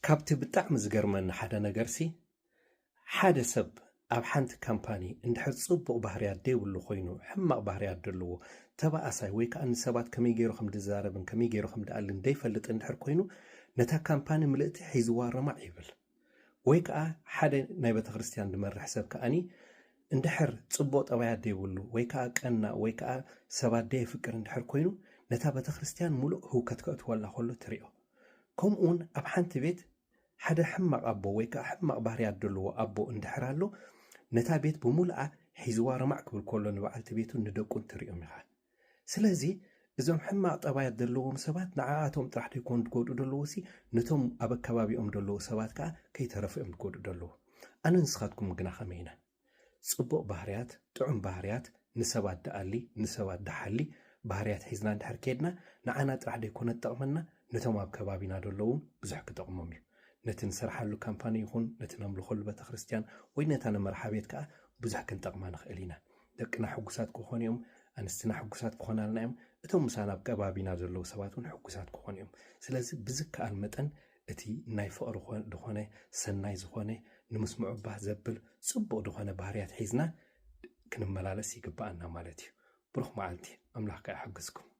ካብቲ ብጣዕሚ ዝገርመኒ ሓደ ነገርሲ ሓደ ሰብ ኣብ ሓንቲ ካምፓኒ እንድሕር ጽቡቕ ባህርያት ደይብሉ ኮይኑ ሕማቕ ባህርያት ደልዎ ተባኣሳይ ወይ ከዓ ንሰባት ከመይ ገይሩ ከም ድዛረብን ከመይ ገይሩ ከም ድኣልን ደይፈልጥ እንድሕር ኮይኑ ነታ ካምፓኒ ምልእቲ ሒዝዋ ረማዕ ይብል። ወይ ከዓ ሓደ ናይ ቤተ ክርስቲያን ዝመርሕ ሰብ ከኣኒ እንድሕር ጽቡቕ ጠባያት ደይብሉ ወይ ከዓ ቀና ወይ ከዓ ሰባት ደይፍቅር እንድሕር ኮይኑ ነታ ቤተ ክርስቲያን ሙሉእ ህውከት ከእትወላ ከሎ ትሪኦ። ከምኡውን ኣብ ሓንቲ ቤት ሓደ ሕማቕ ኣቦ ወይ ከዓ ሕማቕ ባህርያት ደልዎ ኣቦ እንድሕር ኣሎ ነታ ቤት ብምሉኣ ሒዝዋ ረማዕ ክብል ከሎ ንበዓልቲ ቤቱ ንደቁን ትሪኦም ኢኻ። ስለዚ እዞም ሕማቕ ጠባያት ዘለዎም ሰባት ንዓኣቶም ጥራሕ ደይኮኑ ዝጎድኡ ደለዎሲ ነቶም ኣብ ከባቢኦም ደለዉ ሰባት ከዓ ከይተረፍኦም ዝጎድኡ ደለዎ። ኣነ ንስኻትኩም ግና ኸመይ ኢና ጽቡቕ ባህርያት ጥዑም ባህርያት ንሰባት ደኣሊ ንሰባት ደሓሊ ባህርያት ሒዝና እንድሕር ከድና ንዓና ጥራሕ ደይኮነ ጠቕመና ነቶም ኣብ ከባቢና ደለውን ብዙሕ ክጠቕሞም እዩ። ነቲ ንሰርሓሉ ካምፓኒ ይኹን ነቲ ነምልኸሉ ቤተ ክርስቲያን ወይ ነታ ንመርሓ ቤት ከዓ ብዙሕ ክንጠቕማ ንኽእል ኢና። ደቅና ሕጉሳት ክኾኑ እዮም፣ ኣንስትና ሕጉሳት ክኾናልና እዮም፣ እቶም ምሳና ኣብ ከባቢና ዘለዉ ሰባት እውን ሕጉሳት ክኾኑ እዮም። ስለዚ ብዝከኣል መጠን እቲ ናይ ፍቕሪ ዝኾነ ሰናይ ዝኾነ ንምስምዑ ባህ ዘብል ጽቡቕ ዝኾነ ባህርያት ሒዝና ክንመላለስ ይግባአና ማለት እዩ። ብሩኽ መዓልቲ። ኣምላኽ ከ ይሕግዝኩም።